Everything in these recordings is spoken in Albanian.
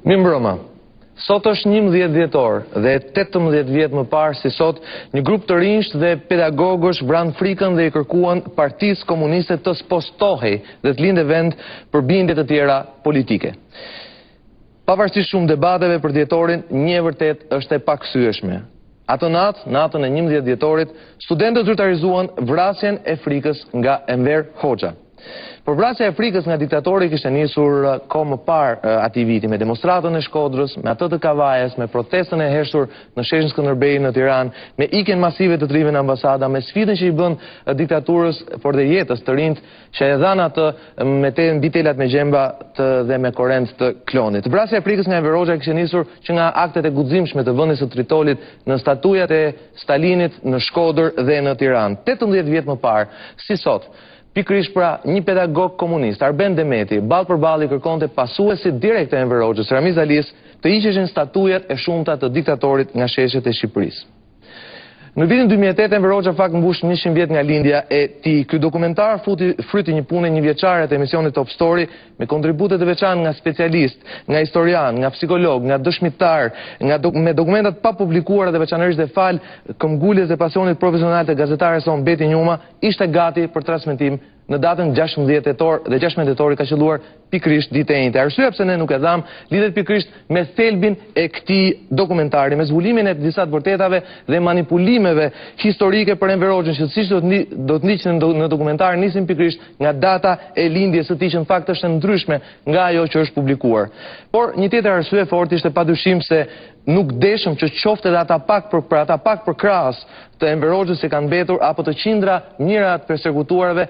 Mirëmbrëma. Sot është 11 dhjetor dhe 18 vjet më parë si sot, një grup të rinjsh dhe pedagogësh branë frikën dhe i kërkuan Partisë Komuniste të spostohej dhe të lindë vend për bindje të tjera politike. Pavarësisht shumë debateve për dhjetorin, një vërtet është e paksyeshme. Atë natën e 11 dhjetorit, studentët zyrtarizuan vrasjen e frikës nga Enver Hoxha. Por vrasja e frikës nga diktatori kishte nisur kohë më parë atij viti me demonstratën e Shkodrës, me atë të Kavajës, me protestën e heshtur në sheshin Skënderbej në Tiranë, me ikjen masive të trive në ambasada, me sfidën që i bën diktaturës, por dhe jetës të rinjt që e dhanë atë mbi telat me gjemba dhe me korrent të klonit. Vrasja e frikës nga Enver Hoxha kishte nisur që nga aktet e guximshme të vendit së Tritolit në statujat e Stalinit në Shkodër dhe në Tiranë. 18 vjet më parë, si sot, pikërisht pra një pedagog komunist, Arben Demeti, ballë për ballë i kërkonte pasuesit direkt të Enver Hoxhës, Ramiz Alis, të hiqeshin statujat e shumta të diktatorit nga sheshet e Shqipërisë. Në vitin 2008 Enver Hoxha fakt mbush 100 vjet nga lindja e tij. Ky dokumentar fryti një pune një vjeçare të emisionit Top Story me kontribute të veçantë nga specialist, nga historian, nga psikolog, nga dëshmitar, me dokumentat pa publikuara dhe veçanërisht dhe fal këmbguljes dhe pasionit profesional të gazetares son Beti Njuma, ishte gati për transmetim në datën 16 tetor dhe 16 tetori ka qelluar pikërisht ditë e njëjtë. Arsyeja pse ne nuk e dham lidhet pikërisht me thelbin e këtij dokumentari, me zbulimin e disa të vërtetave dhe manipulimeve historike për Enver Hoxhën, që siç do të ndiqen në dokumentar, nisin pikërisht nga data e lindjes së tij, që në fakt është e ndryshme nga ajo që është publikuar. Por një tjetër arsye fort ishte padyshim se nuk deshëm që qofte edhe ata pak për krahas të Enver Hoxhës që kanë mbetur, apo të qindra mira të persekutuarve,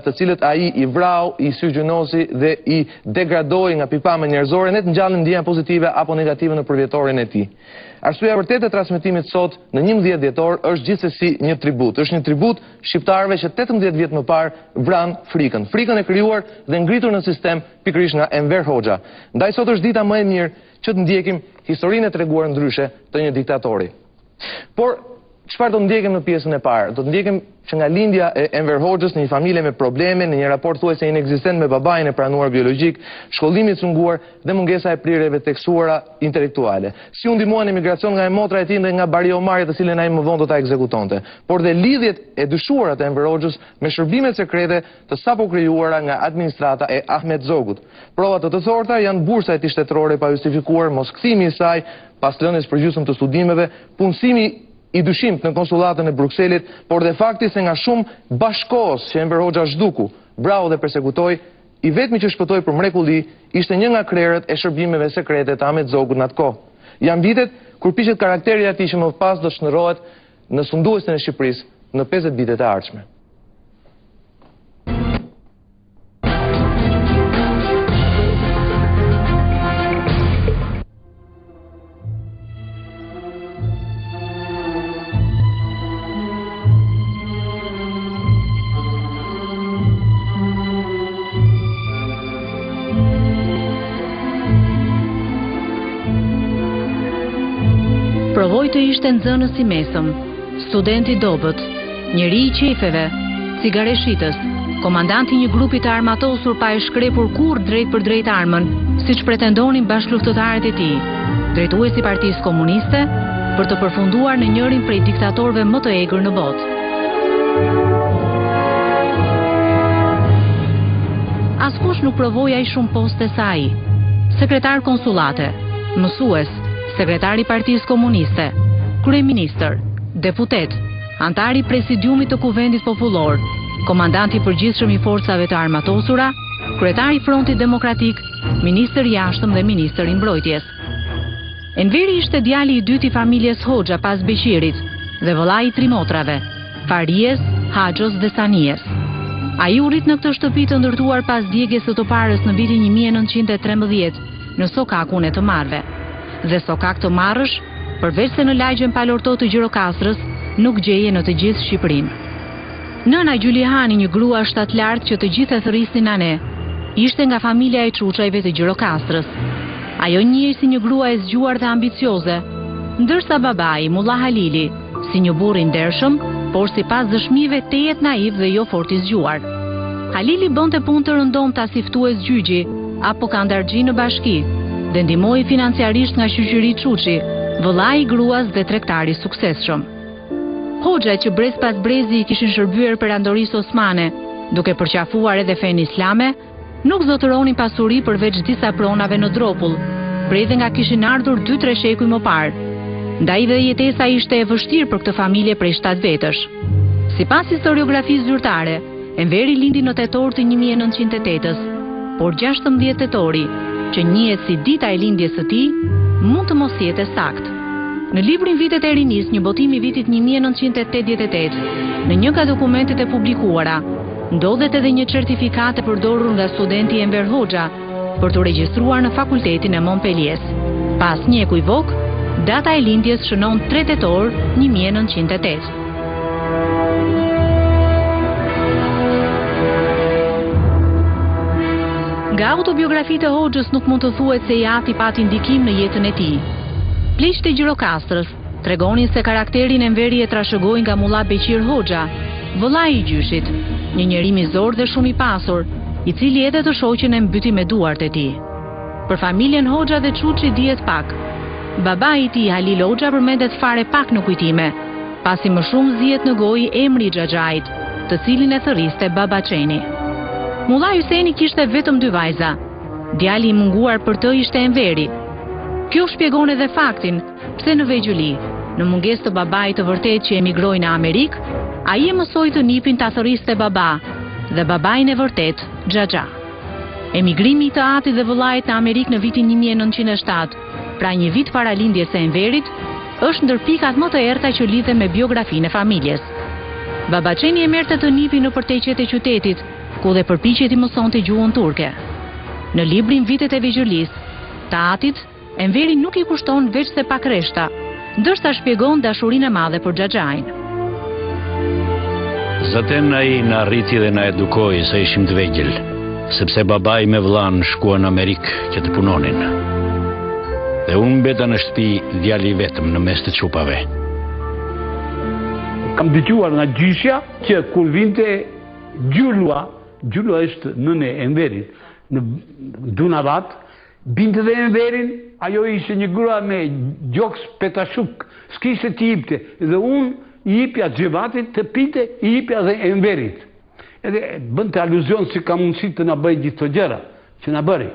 të cilët ai i vrau, i sygjënosi dhe i degradoi nga pikpamja njerëzore, ne të ngjallin ndjenja pozitive apo negative në përvjetorin e tij. Arsyeja vërtetë e transmetimit sot në 11 dhjetor është gjithsesi një tribut. Është një tribut shqiptarëve që 18 vjet më parë vran frikën. Frikën e krijuar dhe ngritur në sistem pikërisht nga Enver Hoxha. Ndaj sot është dita më e mirë që të ndjekim historinë e treguar ndryshe të një diktatori. Por çfarë do të ndjekim në pjesën e parë? Do të ndjekim që nga lindja e Enver Hoxhës në një familje me probleme, në një raport thuajse inekzistent me babain e pranuar biologjik, shkollimi i cunguar dhe mungesa e prirjeve tekstuara intelektuale. Si u ndihmuan emigracion nga motra e tij dhe nga Bari Omari, të cilën ai më vonë do ta ekzekutonte. Por dhe lidhjet e dyshuara të Enver Hoxhës me shërbimet sekrete të sapo krijuara nga administrata e Ahmet Zogut. Provat të forta janë bursa e tij shtetërore pa justifikuar, moskthimi i saj pas lënies përgjithshëm të studimeve, punësimi i dyshimt në konsullatën e Brukselit, por dhe fakti se nga shumë bashkos që Enver Hoxha zhduku, brau dhe persekutoi, i vetmi që shpëtoi për mrekulli ishte një nga krerët e shërbimeve sekrete të Ahmet Zogut në atë kohë. Janë vitet kur piqet karakteri i atij që më pas do shndërrohet në sunduesin e Shqipërisë në 50 vitet e ardhshme. Provoj të ishte nxënës i mesëm, studenti dobët, njeri i qefeve, cigareshitës, komandanti një grupi të armatosur pa e shkrepur kur drejt për drejt armën, siç pretendonin bashkëluftëtarët e tij, drejtuesi i Partisë Komuniste për të përfunduar në njërin prej diktatorëve më të egër në botë. Askush nuk provoi ai shumë poste sa ai. Sekretar konsullate, mësues, sekretar i Partisë Komuniste, kryeministër, deputet, antar i presidiumit të Kuvendit Popullor, komandant i përgjithshëm i forcave të armatosura, kryetar i Frontit Demokratik, ministër i jashtëm dhe ministër i mbrojtjes. Enveri ishte djali i dytë i familjes Hoxha pas Beqirit dhe vëllai i trimotrave, Farijes, Haxhos dhe Sanijes. Ai u rit në këtë shtëpi të ndërtuar pas djegjes së toparës në vitin 1913 në Sokakun e të Marrëve. Dhe Sokak të Marrësh, përveç se në lagjen Palorto të Gjirokastrës, nuk gjeje në të gjithë Shqipërinë. Nëna Gjulihani, një grua shtatlartë që të gjithë e thërrisnin ane, ishte nga familja e Çuçajve të Gjirokastrës. Ajo njihej si një grua e zgjuar dhe ambicioze, ndërsa babai, Mulla Halili, si një burr i ndershëm, por sipas dëshmive tejet naiv dhe jo fort i zgjuar. Halili bënte punë të rëndomta si ftues gjyqi apo kandarxhi në bashki, dhe ndihmoi financiarisht nga Shoqëri Çuçi, vëllai i gruas dhe tregtari suksesshëm. Hoxha që brez pas brezi i kishin shërbyer perandorisë osmane, duke përqafuar edhe fenë islame, nuk zotëronin pasuri përveç disa pronave në dropull, predhe nga kishin ardhur 2-3 shekuj më parë. Ndaj dhe jetesa ishte e vështirë për këtë familje prej 7 vetësh. Sipas historiografisë zyrtare, Enveri lindi në tetor të 1908-s, por 16 tetori, që njihet si dita e lindjes së tij, mund të mos jetë sakt. Në librin Vitet e rinis, një botim i vitit 1988, në një nga dokumentet e publikuara, ndodhet edhe një certifikat e përdorur nga studenti Enver Hoxha për të regjistruar në Fakultetin e Montpellier. Pas një ekivok, data e lindjes shënon 3 tetor 1908. Nga autobiografitë e Hoxhës nuk mund të thuhet se i Ati pati ndikim në jetën e tij. Pleqtë e Gjirokastrës tregonin se karakterin Enveri e trashëgoi nga Mulla Beqir Hoxha, vëllai i gjyshit, një njeri mizor dhe shumë i pasur, i cili edhe të shoqen e mbyti me duart e tij. Për familjen Hoxha dhe Çuçi dihet pak. Babai i tij Halil Hoxha përmendet fare pak në kujtime, pasi më shumë zihet në gojë emri i Xhaxhait, të cilin e thërriste Baba Çeni. Mulla Hyseni kishte vetëm 2 vajza. Djali i munguar për të ishte Enveri. Kjo shpjegon edhe faktin pse në vegjëli, në mungesë të babait të vërtet që emigroi në Amerikë, ai e mësoi të nipin ta thërriste baba dhe babain e vërtet Xhaxha. Emigrimi i të Atit dhe vëllait në Amerikë në vitin 1907, pra një vit para lindjes së Enverit, është ndër pikat më të errta që lidhen me biografinë e familjes. Baba Çeni e merrte të nipi në përteqjet e qytetit, ku dhe përpiqej të mësonte gjuhën turke. Në librin Vitet e vegjëlisë të Atit, Enveri nuk i kushton veç se pak reshta, ndërsa shpjegon dashurinë e madhe për Xhaxhain. Zaten ai na rriti dhe na edukoi sa ishim të vegjël, sepse babai me vëllan shkuan në Amerikë që të punonin. Dhe unë mbeta në shtëpi djali vetëm në mes të çupave. Kam dëgjuar nga gjyshja që kur vinte Gjulua është nëne e Enverit, në Dunavat, binte dhe Enverin, ajo ishte një grua me gjoks petashuk, s'kishte t'i jipte, dhe unë i jipja Xhevatit të pite, i jipja dhe Enverit. Edhe bënte aluzion si ka mundësi të na bëj gjithë të gjëra, që na bëri.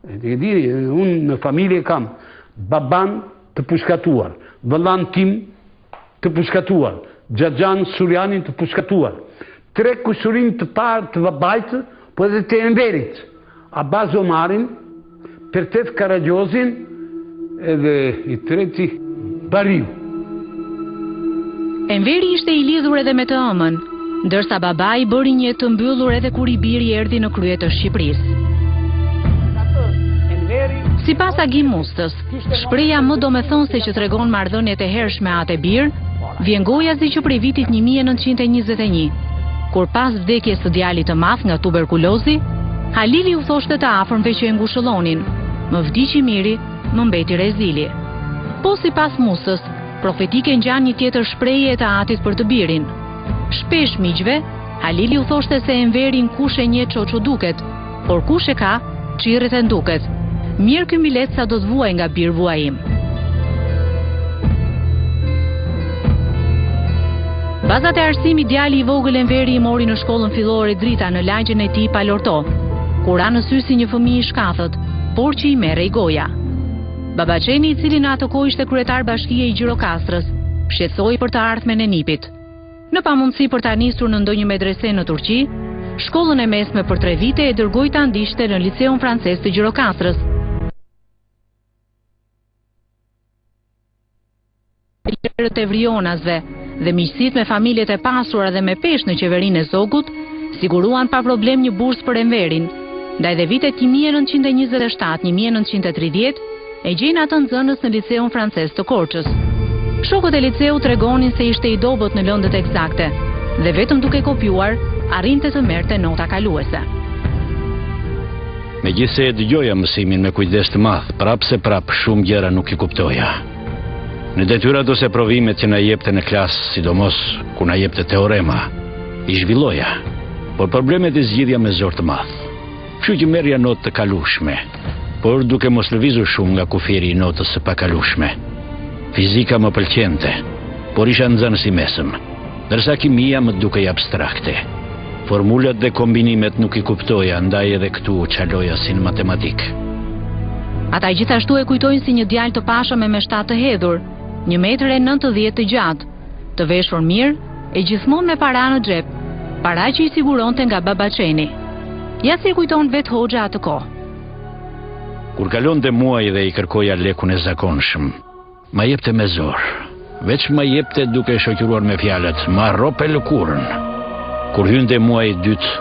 Unë në familje kam baban të pushkatuar, vëllan tim të pushkatuar, Xhaxhan Surjanin të pushkatuar, 3 kushurin të parë të babait, po edhe të Enverit, Abaz Omarin, Pertet Karagjozin, edhe i treti Bariu. Enveri ishte i lidhur edhe me të ëmën, ndërsa babai bëri një të mbyllur edhe kur i biri erdhi në krye të Shqipërisë. Sipas Agim Mustës, shpreha më domethënëse që tregon marrëdhëniet e hershme atë bir, vjen gojazi që prej vitit 1921, kur pas vdekjes së djalit të madh nga tuberkulozi, Halili u thoshte të afërmve që e ngushëllonin: "Më vdiqi miri, më mbeti rezili." Po sipas Mustës, profetike ngjan një tjetër shprehje e të Atit për të birin. Shpesh miqve, Halili u thoshte se Enveri kush e njeh çoçu duket, por kush e ka, çirret e nduket. Mirë ky milet sa do të vuaj nga bir vua im. Bazat e arsimit djali i vogël Enveri i mori në shkollën fillore Drita në lagjen e tij Palorto, ku ra në sy si një fëmijë i shkathët, por që i merrej goja. Baba Çeni, i cili në atë kohë ishte kryetar bashkie i Gjirokastrës, shqetësoi për të ardhmen e nipit. Në pamundësi për ta nisur në ndonjë medrese në Turqi, shkollën e mesme për 3 vite e dërgoi ta ndiqte në Liceun Francez të Gjirokastrës. Të Vrionasve dhe miqësit me familjet e pasura dhe me peshë në qeverinë e Zogut siguruan pa problem një bursë për Enverin. Ndaj dhe vitet 1927-1930 e gjejnë atë nxënës në Liceun Francez të Korçës. Shokët e liceut tregonin se ishte i dobët në lëndët eksakte dhe vetëm duke kopjuar arrinte të merrte nota kaluese. Megjithse e dëgjoja mësimin me kujdes të madh, prapse shumë gjëra nuk i kuptoja. Në detyrat ose provimet që na jepte në klasë, sidomos ku na jepte teorema, i zhvilloja, por problemet i zgjidhja me zor të madh. Kështu që merrja notë të kalueshme, por duke mos lëvizur shumë nga kufiri i notës së pakalueshme. Fizika më pëlqente, por isha nxënës i mesëm, ndërsa kimia më dukej abstrakte. Formulat dhe kombinimet nuk i kuptoja, ndaj edhe këtu çaloja si në matematik. Ata gjithashtu e kujtojnë si një djalë të pashëm me shtatë të hedhur, 1,90 m të gjatë, të veshur mirë e gjithmonë me para në xhep, para që i siguronte nga babaçeni. Ja si kujton vetë Hoxha atë kohë. Kur kalonte muaj dhe i kërkoja lekun e zakonshëm, ma jepte me zor. Veç ma jepte duke shoqëruar me fjalët, ma rope lëkurën. Kur hynte muaji i dytë,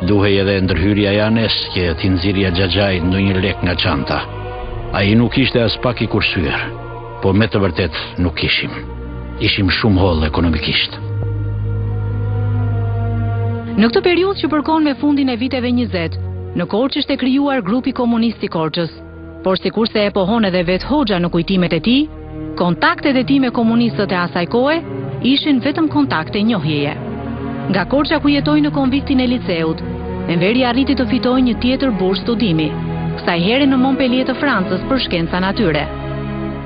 duhej edhe ndërhyrja e anes që ti nxirrja xhaxhait ndonjë lek nga çanta. Ai nuk ishte as pak i kursyer, po me të vërtet nuk ishim. Ishim shumë holl ekonomikisht. Në këtë periudhë që përkon me fundin e viteve 20, në Korçë ishte krijuar grupi komunist i Korçës, por sikurse e pohon edhe vetë Hoxha në kujtimet e tij, kontaktet e tij me komunistët e asaj kohe ishin vetëm kontakte njohjeje. Nga Korça ku jetoi në konviktin e liceut, Enveri arriti të fitojë një tjetër bursë studimi, kësaj here në Montpellier të Francës për shkenca natyre.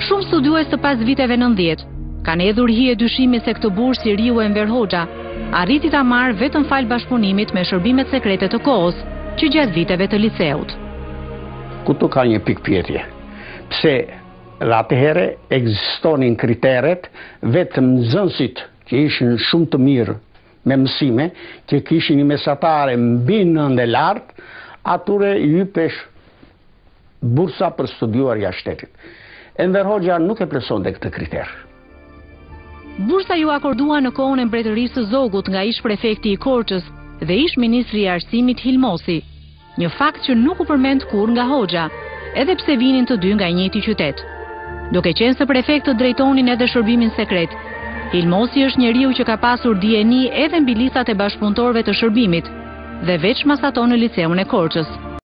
Shumë studiues të pas viteve 90 kanë hedhur hije dyshimi se këtë bursë i riu Enver Hoxha arriti ta marrë vetëm fal bashkëpunimit me shërbimet sekrete të kohës që gjatë viteve të liceut. Këtu ka një pikë pyetje. Pse dhe atëhere ekzistonin kriteret vetëm nxënësit që ishin shumë të mirë me mësime, që kishin një mesatare mbi 9 e lartë, ature i hypesh bursa për studiuar jashtë shtetit. Enver Hoxha nuk e plotësonte këtë kriter. Bursa ju akordua në kohën e mbretërisë së Zogut nga ish prefekti i Korçës dhe ish ministri i arsimit Hilmosi, një fakt që nuk u përmend kurrë nga Hoxha, edhe pse vinin të dy nga i njëjti qytet. Duke qenë se prefektët drejtonin edhe shërbimin sekret, Hilmosi është njeriu që ka pasur dijeni edhe mbi listat e bashkëpunëtorëve të shërbimit dhe veç mas ato në liceun e Korçës.